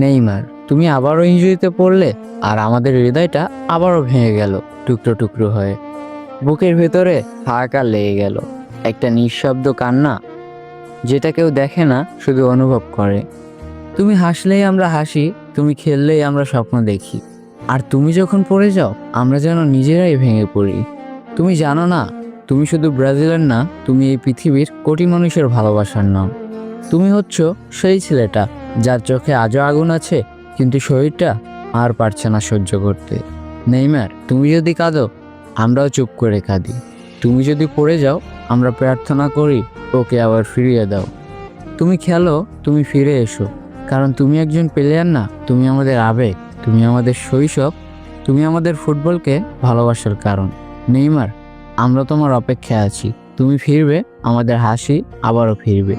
Neymar, তুমি আবারও ইনজুরিতে পড়লে আর আমাদের হৃদয়টা আবারও ভেঙে গেল টুকরো টুকরো হয়ে। বুকের ভেতরে হাহাকার লেগে গেল, একটা নিঃশব্দ কান্না যেটা কেউ দেখে না, শুধু অনুভব করে। তুমি হাসলেই আমরা হাসি, তুমি খেললেই আমরা স্বপ্ন দেখি, আর তুমি যখন পড়ে যাও আমরা যেন নিজেরাই ভেঙে পড়ি। তুমি জানো না, তুমি শুধু ব্রাজিলের না, তুমি এই পৃথিবীর কোটি মানুষের ভালোবাসার নাম। তুমি হচ্ছ সেই ছেলেটা যার চোখে আজও আগুন আছে, কিন্তু শরীরটা আর পারছে না সহ্য করতে। নেইমার, তুমি যদি কাঁদো আমরাও চুপ করে কাঁদি। তুমি যদি পড়ে যাও আমরা প্রার্থনা করি ওকে আবার ফিরিয়ে দাও। তুমি খেলো, তুমি ফিরে এসো, কারণ তুমি একজন প্লেয়ার না, তুমি আমাদের আবেগ, তুমি আমাদের শৈশব, তুমি আমাদের ফুটবলকে ভালোবাসার কারণ। নেইমার, আমরা তোমার অপেক্ষায় আছি, তুমি ফিরবে, আমাদের হাসি আবারও ফিরবে।